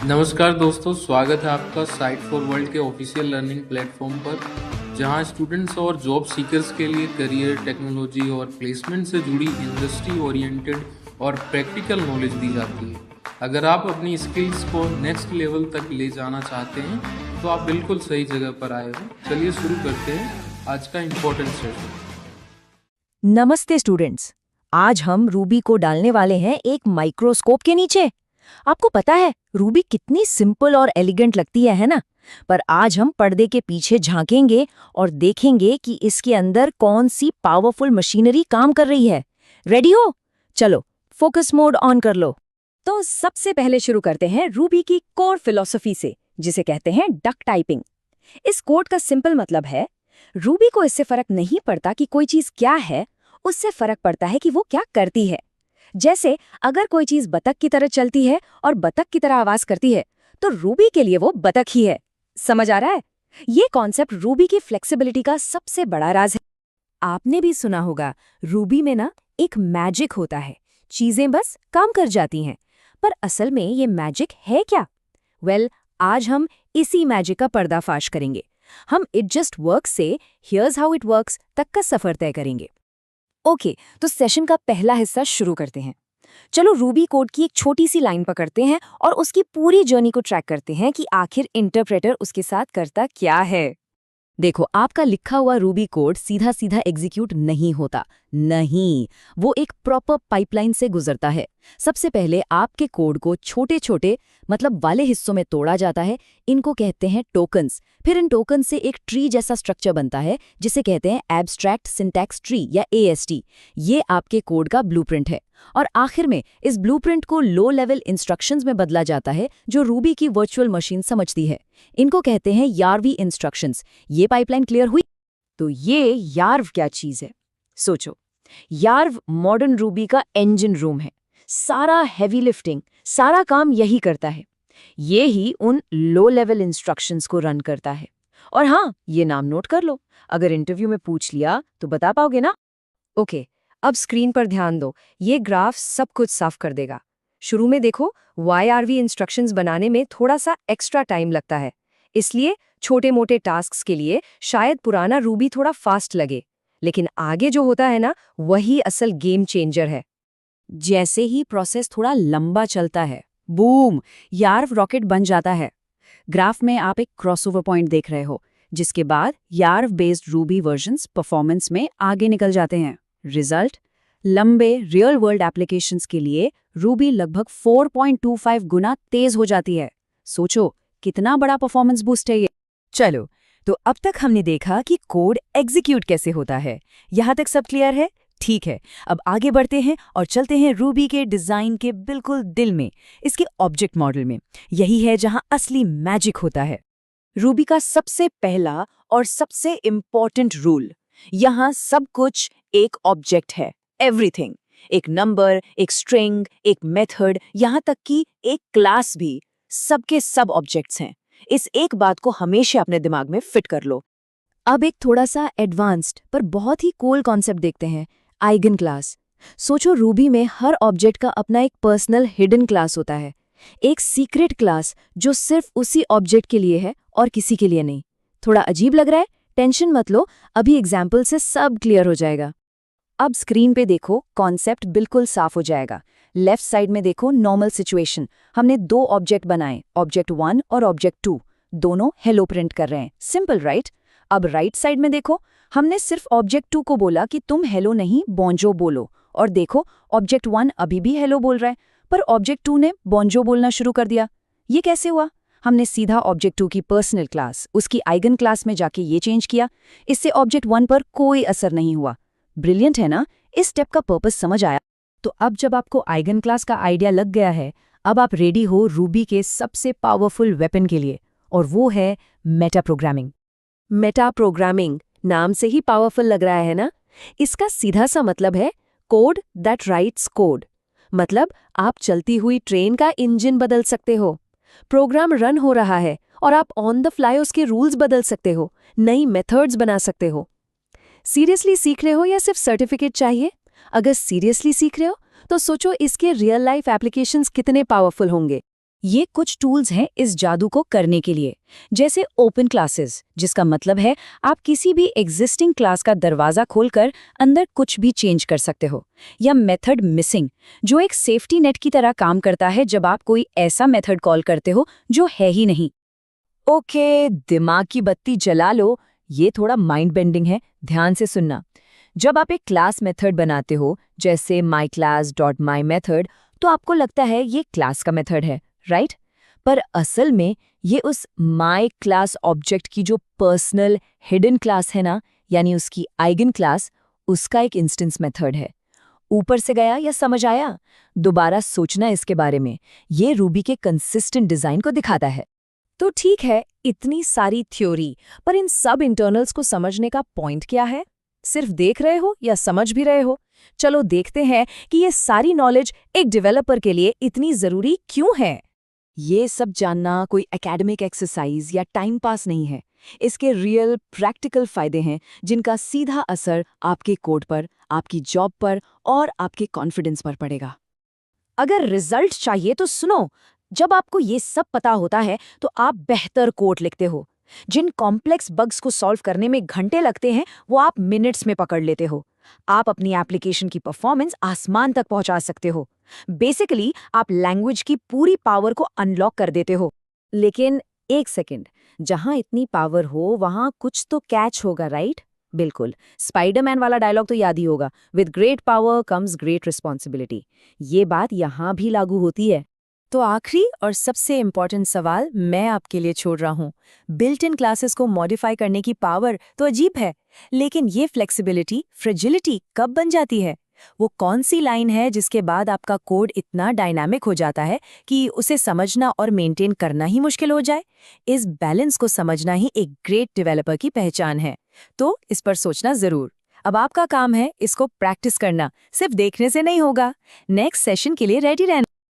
नमस्कार दोस्तों, स्वागत है आपका साइट फॉर वर्ल्ड के ऑफिशियल लर्निंग प्लेटफॉर्म पर, जहां स्टूडेंट्स और जॉब सीकर्स के लिए करियर, टेक्नोलॉजी और प्लेसमेंट से जुड़ी इंडस्ट्री ओरिएंटेड और प्रैक्टिकल नॉलेज दी जाती है। अगर आप अपनी स्किल्स को नेक्स्ट लेवल तक ले जाना चाहते हैं तो आप बिल्कुल सही जगह पर आए हो। चलिए शुरू करते हैं आज का इम्पोर्टेंट सेशन। नमस्ते स्टूडेंट्स, आज हम रूबी को डालने वाले हैं एक माइक्रोस्कोप के नीचे। आपको पता है रूबी कितनी सिंपल और एलिगेंट लगती है ना? पर आज हम पर्दे के पीछे झांकेंगे और देखेंगे कि इसके अंदर कौन सी पावरफुल मशीनरी काम कर रही है। रेडी हो? चलो फोकस मोड ऑन कर लो। तो सबसे पहले शुरू करते हैं रूबी की कोर फिलॉसफी से, जिसे कहते हैं डक टाइपिंग। इस कोड का सिंपल मतलब है, रूबी को इससे फर्क नहीं पड़ता कि कोई चीज क्या है, उससे फर्क पड़ता है कि वो क्या करती है। जैसे अगर कोई चीज बतख की तरह चलती है और बतख की तरह आवाज करती है, तो रूबी के लिए वो बतख ही है। समझ आ रहा है? ये कॉन्सेप्ट रूबी की फ्लेक्सिबिलिटी का सबसे बड़ा राज है। आपने भी सुना होगा, रूबी में ना एक मैजिक होता है, चीजें बस काम कर जाती हैं। पर असल में ये मैजिक है क्या? आज हम इसी मैजिक का पर्दाफाश करेंगे। हम इट जस्ट वर्क्स से हियर्स हाउ इट वर्क्स तक का सफर तय करेंगे। ओके, तो सेशन का पहला हिस्सा शुरू करते हैं। चलो रूबी कोड की एक छोटी सी लाइन पकड़ते हैं और उसकी पूरी जर्नी को ट्रैक करते हैं कि आखिर इंटरप्रेटर उसके साथ करता क्या है। देखो, आपका लिखा हुआ रूबी कोड सीधा सीधा एग्जीक्यूट नहीं होता। नहीं, वो एक प्रॉपर पाइपलाइन से गुजरता है। सबसे पहले आपके कोड को छोटे छोटे मतलब वाले हिस्सों में तोड़ा जाता है। इनको कहते हैं टोकन्स। फिर इन टोकन से एक ट्री जैसा स्ट्रक्चर बनता है, जिसे कहते हैं एब्स्ट्रैक्ट सिंटैक्स ट्री या AST। ये आपके कोड का ब्लूप्रिंट है। और आखिर में इस ब्लूप्रिंट को लो लेवल इंस्ट्रक्शंस में बदला जाता है, जो रूबी की वर्चुअल मशीन समझती है। इनको कहते हैं यार्वी इंस्ट्रक्शंस। ये पाइपलाइन क्लियर हुई? तो ये यार्व क्या चीज है? सोचो, यार्व मॉडर्न रूबी का इंजन रूम है। सारा हेवी लिफ्टिंग, सारा काम यही करता है। ये ही उन लो लेवल इंस्ट्रक्शंस को रन करता है। और हाँ, ये नाम नोट कर लो, अगर इंटरव्यू में पूछ लिया तो बता पाओगे ना? ओके, अब स्क्रीन पर ध्यान दो। ये ग्राफ सब कुछ साफ कर देगा। शुरू में देखो, YRV इंस्ट्रक्शंस बनाने में थोड़ा सा एक्स्ट्रा टाइम लगता है, इसलिए छोटे मोटे टास्क्स के लिए शायद पुराना रूबी थोड़ा फास्ट लगे। लेकिन आगे जो होता है ना, वही असल गेम चेंजर है। जैसे ही प्रोसेस थोड़ा लंबा चलता है, बूम, यार्व रॉकेट बन जाता है। ग्राफ में आप एक क्रॉसओवर पॉइंट देख रहे हो, जिसके बाद यार्व बेस्ड रूबी वर्जन्स परफॉर्मेंस में आगे निकल जाते हैं। रिजल्ट, लंबे रियल वर्ल्ड एप्लीकेशंस के लिए रूबी लगभग 4.25 गुना तेज हो जाती है। सोचो कितना बड़ा परफॉर्मेंस बूस्ट है ये। चलो, तो अब तक हमने देखा कि कोड एग्जीक्यूट कैसे होता है। यहाँ तक सब क्लियर है? ठीक है, अब आगे बढ़ते हैं और चलते हैं रूबी के डिजाइन के बिल्कुल दिल में, इसके ऑब्जेक्ट मॉडल में। यही है जहां असली मैजिक होता है। रूबी का सबसे पहला और सबसे इम्पॉर्टेंट रूल, यहाँ सब कुछ एक ऑब्जेक्ट है। एवरीथिंग, एक नंबर, एक स्ट्रिंग, एक मेथड, यहाँ तक कि एक क्लास भी, सबके सब ऑब्जेक्ट्स हैं। इस एक बात को हमेशा अपने दिमाग में फिट कर लो। अब एक थोड़ा सा एडवांस्ड पर बहुत ही कूल कॉन्सेप्ट देखते हैं, आइगन क्लास। सोचो, रूबी में हर ऑब्जेक्ट का अपना एक पर्सनल हिडन क्लास होता है, एक सीक्रेट क्लास जो सिर्फ उसी ऑब्जेक्ट के लिए है और किसी के लिए नहीं। थोड़ा अजीब लग रहा है? टेंशन मत लो, अभी एग्जाम्पल से सब क्लियर हो जाएगा। अब स्क्रीन पे देखो, कॉन्सेप्ट बिल्कुल साफ हो जाएगा। लेफ्ट साइड में देखो, नॉर्मल सिचुएशन। हमने दो ऑब्जेक्ट बनाए, ऑब्जेक्ट 1 और ऑब्जेक्ट 2। दोनों हेलो प्रिंट कर रहे हैं। Simple, right? अब राइट साइड में देखो, हमने सिर्फ ऑब्जेक्ट 2 को बोला कि तुम हेलो नहीं बोंजो बोलो, और देखो ऑब्जेक्ट 1 अभी भी हेलो बोल रहा है, पर ऑब्जेक्ट 2 ने बोंजो बोलना शुरू कर दिया। ये कैसे हुआ? हमने सीधा ऑब्जेक्ट 2 की पर्सनल क्लास, उसकी आइगन क्लास में जाके ये चेंज किया। इससे ऑब्जेक्ट 1 पर कोई असर नहीं हुआ। ब्रिलियंट है ना? इस स्टेप का पर्पस समझ आया? तो अब जब आपको आइगन क्लास का आइडिया लग गया है, अब आप रेडी हो रूबी के सबसे पावरफुल वेपन के लिए, और वो है मेटा प्रोग्रामिंग। मेटा प्रोग्रामिंग नाम से ही पावरफुल लग रहा है ना? इसका सीधा सा मतलब है कोड दैट राइट्स कोड। मतलब आप चलती हुई ट्रेन का इंजन बदल सकते हो। प्रोग्राम रन हो रहा है और आप ऑन द फ्लाई उसके रूल्स बदल सकते हो, नई मेथड्स बना सकते हो। सीरियसली सीख रहे हो या सिर्फ सर्टिफिकेट चाहिए? अगर सीरियसली सीख रहे हो तो सोचो इसके रियल लाइफ एप्लीकेशंस कितने पावरफुल होंगे। ये कुछ टूल्स हैं इस जादू को करने के लिए, जैसे ओपन क्लासेस, जिसका मतलब है आप किसी भी एग्जिस्टिंग क्लास का दरवाजा खोलकर अंदर कुछ भी चेंज कर सकते हो, या मेथड मिसिंग, जो एक सेफ्टी नेट की तरह काम करता है जब आप कोई ऐसा मेथड कॉल करते हो जो है ही नहीं। ओके, दिमाग की बत्ती जला लो, ये थोड़ा माइंड बेंडिंग है, ध्यान से सुनना। जब आप एक क्लास मेथड बनाते हो, जैसे myclass.myMethod, तो आपको लगता है ये क्लास का मेथड है, राइट? पर असल में ये उस माई क्लास ऑब्जेक्ट की जो पर्सनल हिडन क्लास है ना, यानी उसकी आइगन क्लास, उसका एक इंस्टेंस मेथड है। ऊपर से गया या समझ आया? दोबारा सोचना इसके बारे में, ये रूबी के कंसिस्टेंट डिजाइन को दिखाता है। तो ठीक है, इतनी सारी थ्योरी, पर इन सब इंटरनल्स को समझने का पॉइंट क्या है? सिर्फ देख रहे हो या समझ भी रहे हो? चलो देखते हैं कि ये सारी नॉलेज एक डेवलपर के लिए इतनी जरूरी क्यों है। ये सब जानना कोई एकेडमिक एक्सरसाइज या टाइम पास नहीं है। इसके रियल प्रैक्टिकल फायदे हैं जिनका सीधा असर आपके कोड पर, आपकी जॉब पर और आपके कॉन्फिडेंस पर पड़ेगा। अगर रिजल्ट चाहिए तो सुनो, जब आपको ये सब पता होता है तो आप बेहतर कोड लिखते हो। जिन कॉम्प्लेक्स बग्स को सॉल्व करने में घंटे लगते हैं वो आप मिनट्स में पकड़ लेते हो। आप अपनी एप्लीकेशन की परफॉर्मेंस आसमान तक पहुंचा सकते हो। बेसिकली आप लैंग्वेज की पूरी पावर को अनलॉक कर देते हो। लेकिन एक सेकंड, जहां इतनी पावर हो वहां कुछ तो कैच होगा, राइट? बिल्कुल, स्पाइडरमैन वाला डायलॉग तो याद ही होगा, with great power comes great responsibility. ये बात यहां भी लागू होती है। तो आखिरी और सबसे इम्पॉर्टेंट सवाल मैं आपके लिए छोड़ रहा हूँ। बिल्ट इन क्लासेस को मॉडिफाई करने की पावर तो अजीब है, लेकिन ये फ्लेक्सिबिलिटी, फ्रेजिलिटी कब बन जाती है? वो कौन सी लाइन है जिसके बाद आपका कोड इतना डायनामिक हो जाता है कि उसे समझना और मेंटेन करना ही मुश्किल हो जाए? इस बैलेंस को समझना ही एक ग्रेट डेवलपर की पहचान है। तो इस पर सोचना जरूर। अब आपका काम है इसको प्रैक्टिस करना, सिर्फ देखने से नहीं होगा। नेक्स्ट सेशन के लिए रेडी रहना।